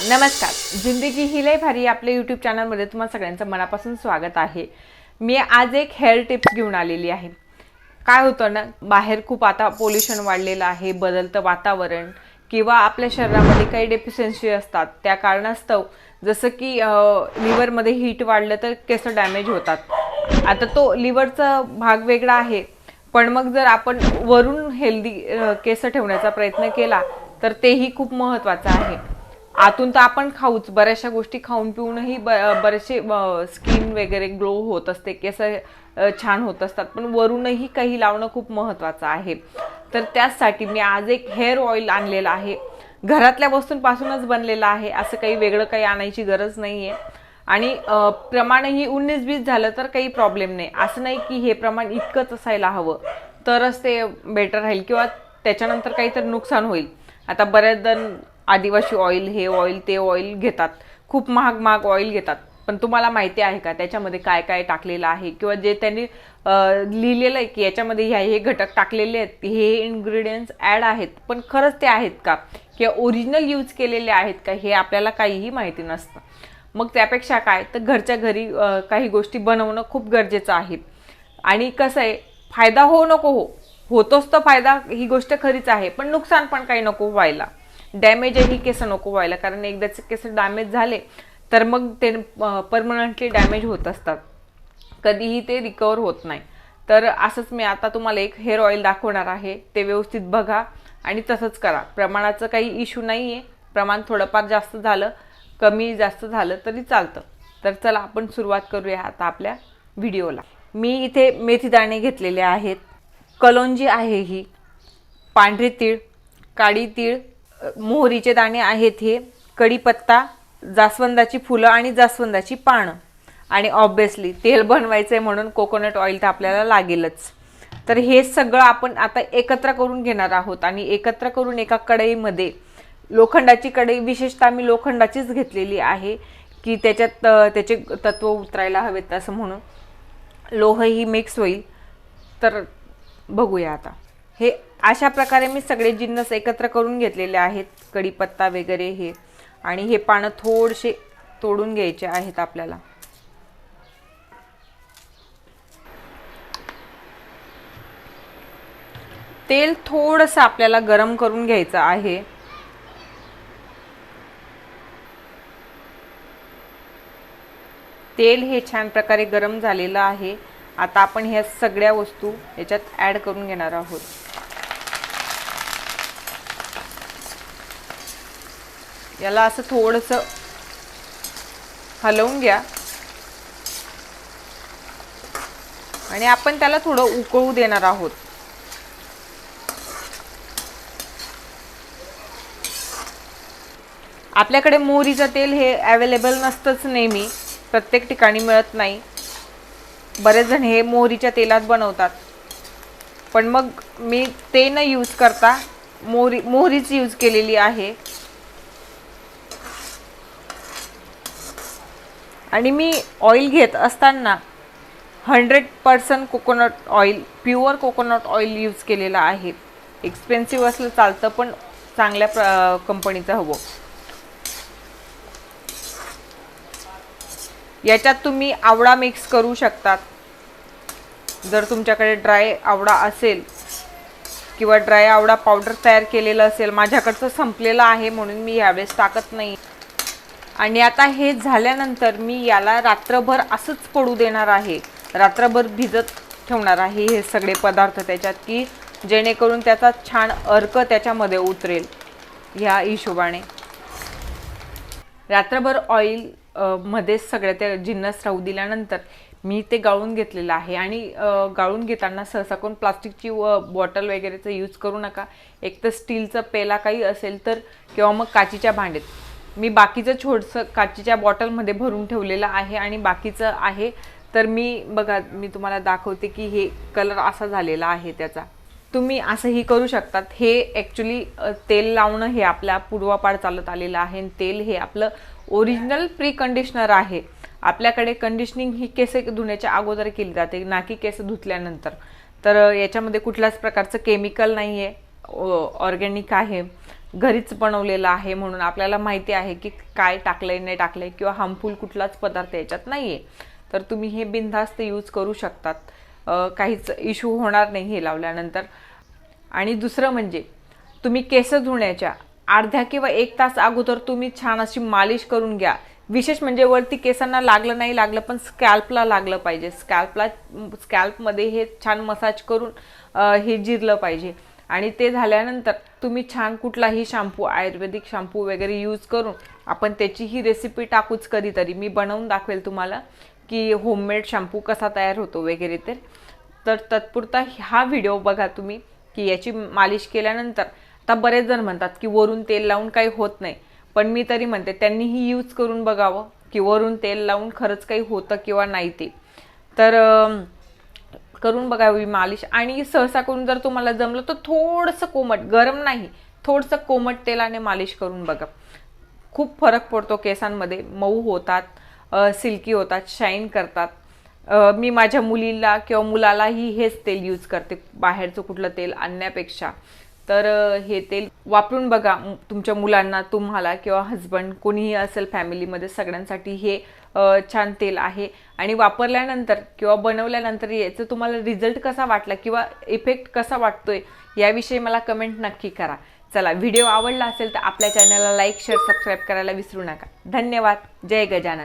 नमस्कार. जिंदगी ही लय भारी आपल्या यूट्यूब चॅनलमध्ये तुम्हा सगळ्यांचं मनापासून स्वागत आहे. मी आज एक हेअर टिप्स घेऊन आलेली आहे. काय होतं ना, बाहेर खूप आता पोल्युशन वाढलेलं आहे, बदलतं वातावरण किंवा आपल्या शरीरामध्ये काही डेफिशियन्सी असतात, त्या कारणास्तव जसं की लिव्हरमध्ये हीट वाढलं तर केस डॅमेज होतात. आता तो लिव्हरचा भाग वेगळा आहे, पण मग जर आपण वरून हेल्दी केस ठेवण्याचा प्रयत्न केला तर तेही खूप महत्त्वाचं आहे. आतून तर आपण खाऊच, बऱ्याचशा गोष्टी खाऊन पिऊनही बरेचसे स्किन वगैरे ग्लो होत असते, केस छान होत असतात, पण वरूनही काही लावणं खूप महत्त्वाचं आहे. तर त्याचसाठी मी आज एक हेअर ऑइल आणलेलं आहे. घरातल्या वस्तूंपासूनच बनलेलं आहे, असं काही वेगळं काही आणायची गरज नाही आहे. आणि प्रमाणही 19-20 झालं तर काही प्रॉब्लेम नाही. असं नाही की हे प्रमाण इतकंच असायला हवं तरच ते बेटर राहील किंवा त्याच्यानंतर काहीतरी नुकसान होईल. आता बऱ्याच जण आदिवासी ऑइल, हे ऑइल, ते ऑइल घेतात, खूप महाग महाग ऑइल घेतात, पण तुम्हाला माहिती आहे का त्याच्यामध्ये काय काय टाकलेलं आहे किंवा जे त्यांनी लिहिलेलं आहे की याच्यामध्ये हे घटक टाकलेले आहेत, हे इन्ग्रेडियंट्स ॲड आहेत, पण खरंच ते आहेत का किंवा ओरिजिनल यूज केलेले आहेत का, हे आपल्याला काहीही माहिती नसतं. मग त्यापेक्षा काय तर घरच्या घरी काही गोष्टी बनवणं खूप गरजेचं आहे. आणि कसं आहे, फायदा हो नको हो, होतोच तर फायदा, ही गोष्ट खरीच आहे, पण नुकसान पण काही नको व्हायला, डॅमेजही केस नको व्हायला. कारण एकदाचे केस डॅमेज झाले तर मग ते परमनंटली डॅमेज होत असतात, कधीही ते रिकवर होत नाही. तर असंच मी आता तुम्हाला एक हेअर ऑइल दाखवणार आहे, ते व्यवस्थित बघा आणि तसंच करा. प्रमाणाचं काही इश्यू नाही आहे, प्रमाण थोडंफार जास्त झालं, कमी जास्त झालं तरी चालतं. तर चला आपण सुरुवात करूया आता आपल्या व्हिडिओला. मी इथे मेथी दाणे घेतलेले आहेत, कलोंजी आहे, ही पांढरे तीळ, काळी तीळ, मोहरीचे दाणे आहेत, हे कढीपत्ता, जास्वंदाची फुलं आणि जास्वंदाची पानं, आणि ऑब्विसली तेल बनवायचं आहे म्हणून कोकोनट ऑइल तर आपल्याला लागेलच. तर हे सगळं आपण आता एकत्र करून घेणार आहोत आणि एकत्र करून एका कढईमध्ये, लोखंडाची कढई, विशेषतः मी लोखंडाचीच घेतलेली आहे की त्याच्यात त्याचे तत्व उतरायला हवेत असं म्हणून, लोहही मिक्स होईल. तर बघूया आता. हे अशा प्रकारे मी सगळे जिन्नस एकत्र करून घेतलेले आहेत, कढीपत्ता वगैरे हे, आणि हे पानं थोडेसे तोडून घ्यायचे आहेत आपल्याला. तेल थोडंसं आपल्याला गरम करून घ्यायचं आहे. तेल हे छान प्रकारे गरम झालेलं आहे. आता आपण ह्या सगळ्या वस्तू याच्यात ॲड करून घेणार आहोत. याला असं थोडंसं हलवून घ्या आणि आपण त्याला थोडं उकळू देणार आहोत. आपल्याकडे मोहरीचं तेल हे अवेलेबल नसतंच, नेहमी प्रत्येक ठिकाणी मिळत नाही. बरेच जण हे मोहरीच्या तेलात बनवतात, पण मग मी ते न यूज करता मोहरीच यूज केलेली आहे. आणि मी ऑइल घेत असताना 100% coconut oil, pure coconut oil use केलेला आहे. एक्सपेन्सिव्ह असलं चालतं, पण चांगल्या कंपनीचं हवं. याच्यात तुम्ही आवळा मिक्स करू शकतात, जर तुमच्याकडे ड्राय आवळा असेल किंवा ड्राय आवळा पावडर तयार केलेलं असेल. माझ्याकडचं संपलेलं आहे म्हणून मी यावेळेस टाकत नाही. आणि आता हे झाल्यानंतर मी याला रात्रभर असंच पडू देणार आहे, रात्रभर भिजत ठेवणार आहे हे सगळे पदार्थ त्याच्यात, की जेणेकरून त्याचा छान अर्क त्याच्यामध्ये उतरेल. ह्या हिशोबाने रात्रभर ऑइल मध्येच सगळ्या त्या जिन्नस राहू दिल्यानंतर मी ते गाळून घेतलेलं आहे. आणि गाळून घेताना सहसा कोण प्लास्टिकची बॉटल वगैरेचं यूज करू नका. एक तर स्टीलचं पेला काही असेल तर, किंवा मग काचीच्या भांड्यात. मी बाकीचं छोटंसं काचीच्या बॉटलमध्ये भरून ठेवलेलं आहे आणि बाकीचं आहे. तर बघा, मी तुम्हाला दाखवते की हे कलर असा झालेला आहे त्याचा. तुम्ही असंही करू शकतात. हे ॲक्च्युली तेल लावणं हे आपल्या पूर्वापार चालत आलेलं आहे. तेल हे आपलं ओरिजिनल प्री कंडिशनर आहे. आपल्याकडे कंडिशनिंग ही केस धुण्याच्या अगोदर केली जाते, ना की केस धुतल्यानंतर. तर याच्यामध्ये कुठल्याच प्रकारचं केमिकल नाही आहे, ऑर्गॅनिक आहे. घरीच बनवलेलं आहे म्हणून आपल्याला माहिती आहे की काय टाकलंय नाही टाकलंय किंवा हार्मफुल कुठलाच पदार्थ याच्यात नाही आहे. तर तुम्ही हे बिनधास्त यूज करू शकतात, काहीच इश्यू होणार नाही हे लावल्यानंतर. आणि दुसरं म्हणजे तुम्ही केस धुण्याच्या अर्ध्या किंवा 1 तास अगोदर तुम्ही छान अशी मालिश करून घ्या. विशेष म्हणजे वरती केसांना लागलं नाही लागलं पण स्कॅल्पला लागलं पाहिजे. स्कॅल्पमध्ये हे छान मसाज करून हे जिरलं पाहिजे. आणि ते झाल्यानंतर तुम्ही छान कुठलाही शॅम्पू, आयुर्वेदिक शॅम्पू वगैरे यूज करून, आपण त्याची ही रेसिपी टाकूच कधीतरी, मी बनवून दाखवेल तुम्हाला की होममेड शॅम्पू कसा तयार होतो वगैरे. तर तत्पुरता हा व्हिडिओ बघा तुम्ही की याची मालिश केल्यानंतर. आता बरेच जण म्हणतात की वरून तेल लावून काही होत नाही, पण मी तरी म्हणते त्यांनीही यूज करून बघावं की वरून तेल लावून खरंच काही होतं किंवा नाही ते. तर करून बघावी मालिश. आणि सहसा करून जर तुम्हाला जमलं तर थोडंसं कोमट, गरम नाही, थोडंसं कोमट तेलाने मालिश करून बघा. खूप फरक पडतो केसांमध्ये, मऊ होतात, सिल्की होतात, शाईन करतात. मी माझ्या मुलीला किंवा मुलालाही हेच तेल यूज करते, बाहेरचं कुठलं तेल आणण्यापेक्षा. तर हे तेल वापरून बघा. तुमच्या मुलांना, तुम्हाला किंवा हस्बंड कोणीही असेल फॅमिलीमध्ये, सगळ्यांसाठी हे छान तेल आहे. आणि वापरल्यानंतर किंवा बनवल्यानंतर याचं तुम्हाला रिझल्ट कसा वाटला किंवा इफेक्ट कसा वाटतोय याविषयी मला कमेंट नक्की करा. चला, व्हिडिओ आवडला असेल तर आपल्या चॅनलला लाईक, शेअर, सबस्क्राईब करायला विसरू नका. धन्यवाद. जय गजानन.